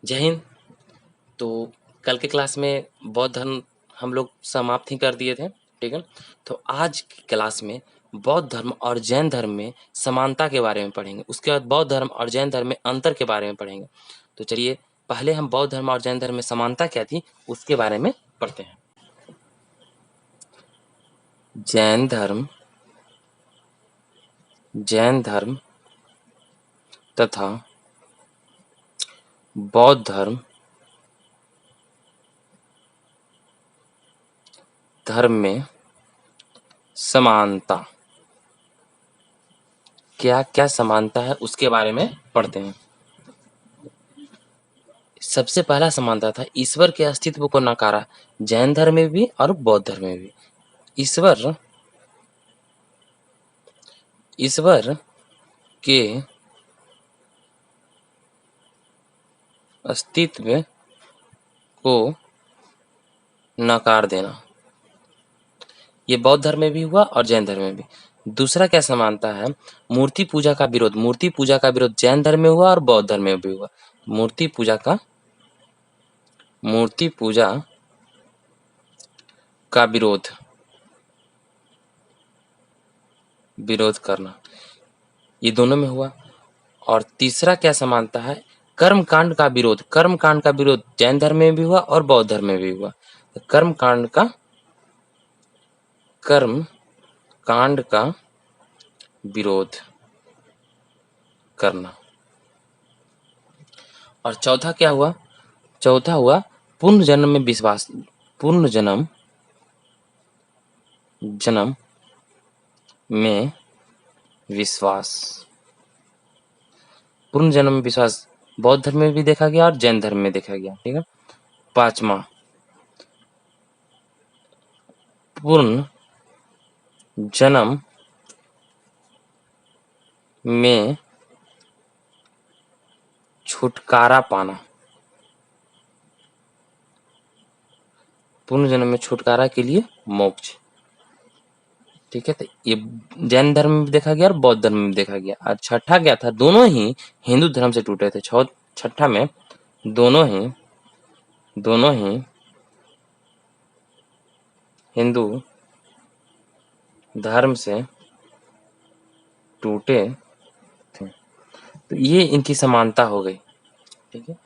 जय हिंद। तो कल के क्लास में बौद्ध धर्म हम लोग समाप्त ही कर दिए थे, ठीक है। तो आज की क्लास में बौद्ध धर्म और जैन धर्म में समानता के बारे में पढ़ेंगे, उसके बाद बौद्ध धर्म और जैन धर्म में अंतर के बारे में पढ़ेंगे। तो चलिए पहले हम बौद्ध धर्म और जैन धर्म में समानता क्या थी उसके बारे में पढ़ते हैं। जैन धर्म तथा बौद्ध धर्म में समानता क्या क्या समानता है उसके बारे में पढ़ते हैं। सबसे पहला समानता था ईश्वर के अस्तित्व को नकारा, जैन धर्म में भी और बौद्ध धर्म में भी। ईश्वर के अस्तित्व को नकार देना, ये बौद्ध धर्म में भी हुआ और जैन धर्म में भी। दूसरा क्या समानता है, मूर्ति पूजा का विरोध। मूर्ति पूजा का विरोध जैन धर्म में हुआ और बौद्ध धर्म में भी हुआ। मूर्ति पूजा का विरोध करना, ये दोनों में हुआ। और तीसरा क्या समानता है, कर्म कांड का विरोध। कर्म कांड का विरोध जैन धर्म में भी हुआ और बौद्ध धर्म में भी हुआ। तो कर्म कांड का विरोध करना। और चौथा क्या हुआ, चौथा हुआ पूर्ण जन्म में विश्वास। पूर्ण जन्म में विश्वास, पूर्ण जन्म में विश्वास बौद्ध धर्म में भी देखा गया और जैन धर्म में देखा गया, ठीक है। पांचवा, पूर्ण जन्म में छुटकारा पाना। पूर्ण जन्म में छुटकारा के लिए मोक्ष, ठीक है। तो ये जैन धर्म में भी देखा गया और बौद्ध धर्म में भी देखा गया। और छठा क्या था, दोनों ही हिंदू धर्म से टूटे थे। छठा में दोनों ही हिंदू धर्म से टूटे थे। तो ये इनकी समानता हो गई, ठीक है।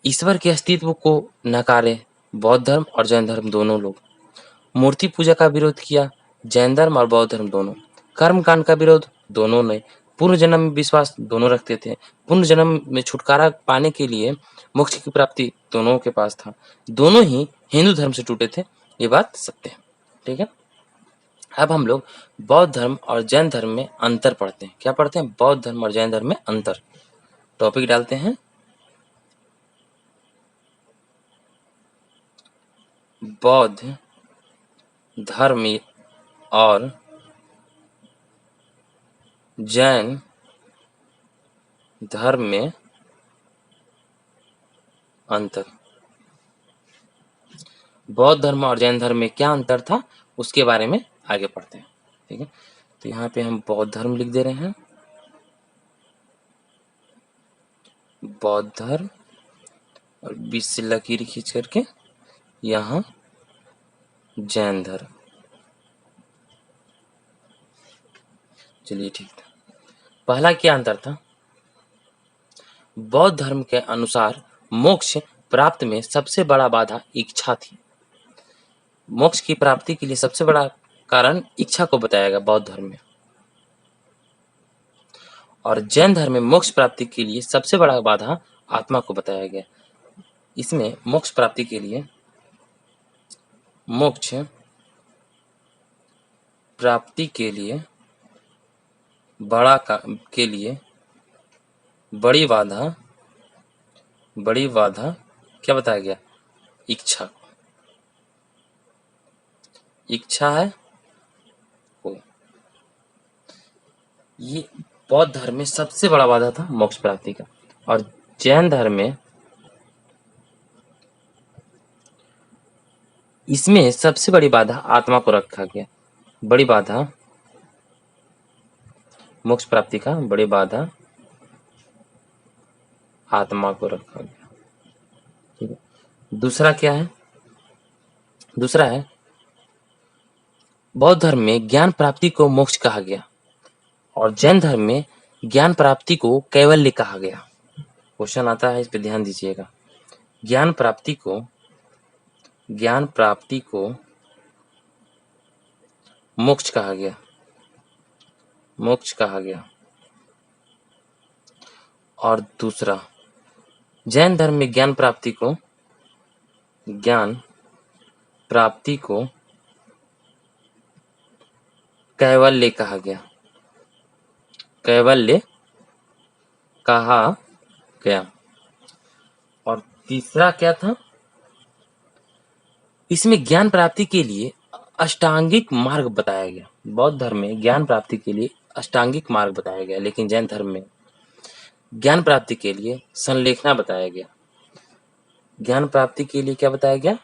ईश्वर के अस्तित्व को नकारे बौद्ध धर्म और जैन धर्म दोनों लोग। मूर्ति पूजा का विरोध किया जैन धर्म और बौद्ध धर्म दोनों। कर्म कांड का विरोध दोनों ने। पूर्ण जन्म में विश्वास दोनों रखते थे। पूर्ण जन्म में छुटकारा पाने के लिए मोक्ष की प्राप्ति दोनों के पास था। दोनों ही हिंदू धर्म से टूटे थे, ये बात सत्य है, ठीक है। अब हम लोग बौद्ध धर्म और जैन धर्म में अंतर पढ़ते हैं। क्या पढ़ते हैं, बौद्ध धर्म और जैन धर्म में अंतर। टॉपिक डालते हैं, बौद्ध धर्म और जैन धर्म में अंतर। बौद्ध धर्म और जैन धर्म में क्या अंतर था उसके बारे में आगे पढ़ते हैं, ठीक है। तो यहाँ पे हम बौद्ध धर्म लिख दे रहे हैं, बौद्ध धर्म, और बीच से लकीर खींच करके यहाँ जैन धर्म। चलिए ठीक था। पहला क्या अंतर था, बौद्ध धर्म के अनुसार मोक्ष प्राप्त में सबसे बड़ा बाधा इच्छा थी। मोक्ष की प्राप्ति के लिए सबसे बड़ा कारण इच्छा को बताया गया बौद्ध धर्म में। और जैन धर्म में मोक्ष प्राप्ति के लिए सबसे बड़ा बाधा आत्मा को बताया गया। इसमें मोक्ष प्राप्ति के लिए बड़ी बाधा क्या बताया गया, इच्छा है वो। ये बौद्ध धर्म में सबसे बड़ा बाधा था मोक्ष प्राप्ति का। और जैन धर्म में इसमें सबसे बड़ी बाधा आत्मा को रखा गया। बड़ी बाधा मोक्ष प्राप्ति का, बड़ी बाधा आत्मा को रखा गया। ठीक है, दूसरा क्या है? दूसरा है बौद्ध धर्म में ज्ञान प्राप्ति को मोक्ष कहा गया और जैन धर्म में ज्ञान प्राप्ति को कैवल्य कहा गया। क्वेश्चन आता है, इस पे ध्यान दीजिएगा। ज्ञान प्राप्ति को मोक्ष कहा गया, मोक्ष कहा गया। और दूसरा, जैन धर्म में ज्ञान प्राप्ति को कैवल्य कहा गया, कैवल्य कहा गया। और तीसरा क्या था? इसमें ज्ञान प्राप्ति के लिए अष्टांगिक मार्ग बताया गया। बौद्ध धर्म में ज्ञान प्राप्ति के लिए अष्टांगिक मार्ग बताया गया, लेकिन जैन धर्म में ज्ञान प्राप्ति के लिए संलेखना बताया गया। ज्ञान प्राप्ति के लिए क्या बताया गया?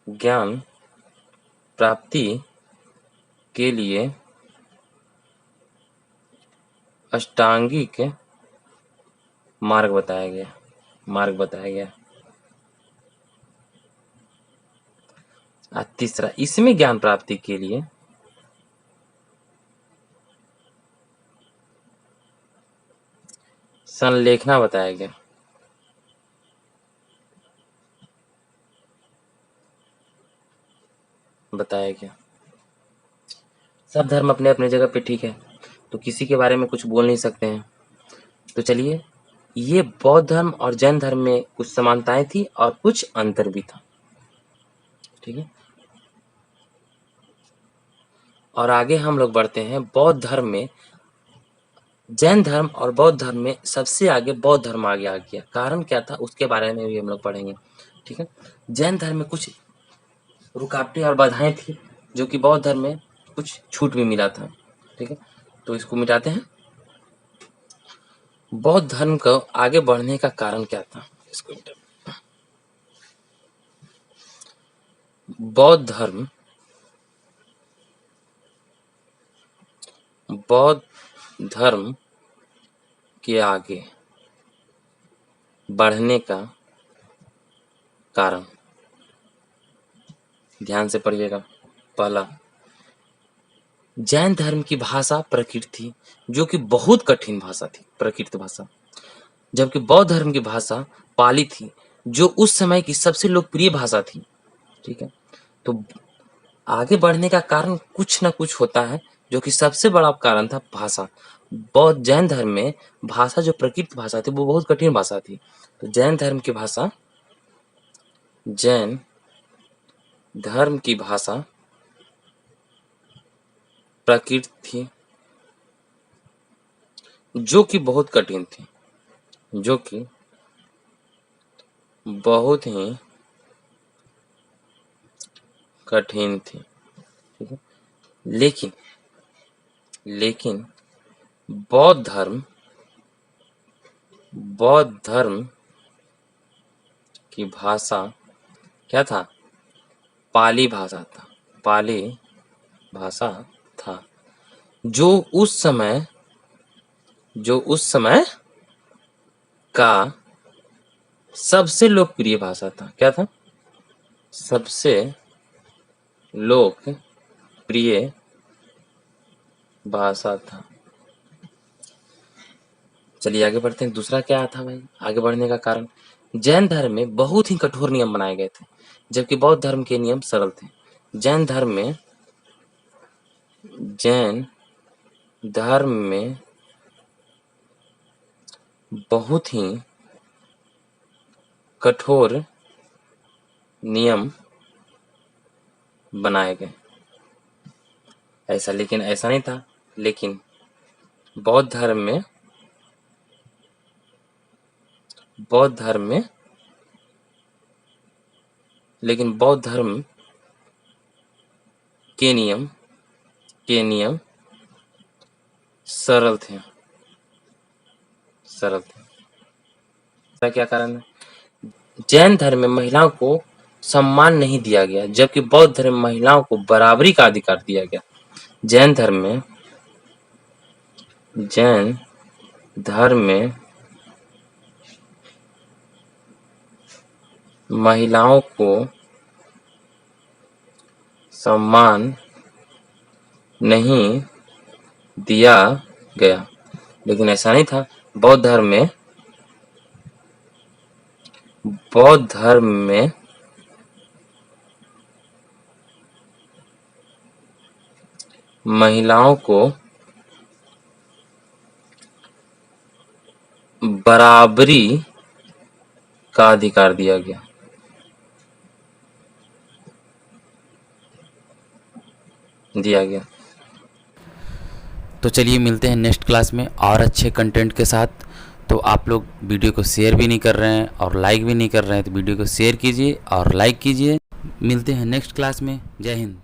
ज्ञान प्राप्ति के लिए अष्टांगिक मार्ग बताया गया, मार्ग बताया गया। तीसरा, इसमें ज्ञान प्राप्ति के लिए संलेखना बताया गया। सब धर्म अपने अपने जगह पे ठीक है, तो किसी के बारे में कुछ बोल नहीं सकते हैं। तो चलिए, ये बौद्ध धर्म और जैन धर्म में कुछ समानताएं थी और कुछ अंतर भी था। ठीक है, और आगे हम लोग बढ़ते हैं। बौद्ध धर्म में, जैन धर्म और बौद्ध धर्म में सबसे आगे बौद्ध धर्म आगे आ गया। कारण क्या था उसके बारे में भी हम लोग पढ़ेंगे। ठीक है, जैन धर्म में कुछ रुकावटें और बाधाएं थी, जो कि बौद्ध धर्म में कुछ छूट भी मिला था। ठीक है, तो इसको मिटाते हैं। बौद्ध धर्म को आगे बढ़ने का कारण क्या था? इसको मिटाते हैं। बौद्ध धर्म के आगे बढ़ने का कारण, ध्यान से पढ़िएगा। पहला, जैन धर्म की भाषा प्रकृत थी, जो कि बहुत कठिन भाषा थी, प्रकृत भाषा। जबकि बौद्ध धर्म की भाषा पाली थी, जो उस समय की सबसे लोकप्रिय भाषा थी। ठीक है, तो आगे बढ़ने का कारण कुछ ना कुछ होता है, जो कि सबसे बड़ा कारण था भाषा। बौद्ध जैन धर्म में भाषा, जो प्रकृत भाषा थी, वो बहुत कठिन भाषा थी। तो जैन धर्म की भाषा प्रकृत थी, जो कि बहुत कठिन थी, जो कि बहुत ही कठिन थी। ठीक है, लेकिन बौद्ध धर्म की भाषा क्या था? पाली भाषा था, पाली भाषा था, जो उस समय का सबसे लोकप्रिय भाषा था। क्या था? सबसे लोकप्रिय भाषा था। चलिए आगे बढ़ते हैं। दूसरा क्या था भाई आगे बढ़ने का कारण? जैन धर्म में बहुत ही कठोर नियम बनाए गए थे, जबकि बौद्ध धर्म के नियम सरल थे। जैन धर्म में बहुत ही कठोर नियम बनाए गए। ऐसा नहीं था, लेकिन बौद्ध धर्म के नियम सरल थे। क्या कारण है? जैन धर्म में महिलाओं को सम्मान नहीं दिया गया, जबकि बौद्ध धर्म में महिलाओं को बराबरी का अधिकार दिया गया। जैन धर्म में महिलाओं को सम्मान नहीं दिया गया। लेकिन ऐसा नहीं था। बौद्ध धर्म में महिलाओं को बराबरी का अधिकार दिया गया। तो चलिए मिलते हैं नेक्स्ट क्लास में और अच्छे कंटेंट के साथ। तो आप लोग वीडियो को शेयर भी नहीं कर रहे हैं और लाइक भी नहीं कर रहे हैं, तो वीडियो को शेयर कीजिए और लाइक कीजिए। मिलते हैं नेक्स्ट क्लास में। जय हिंद।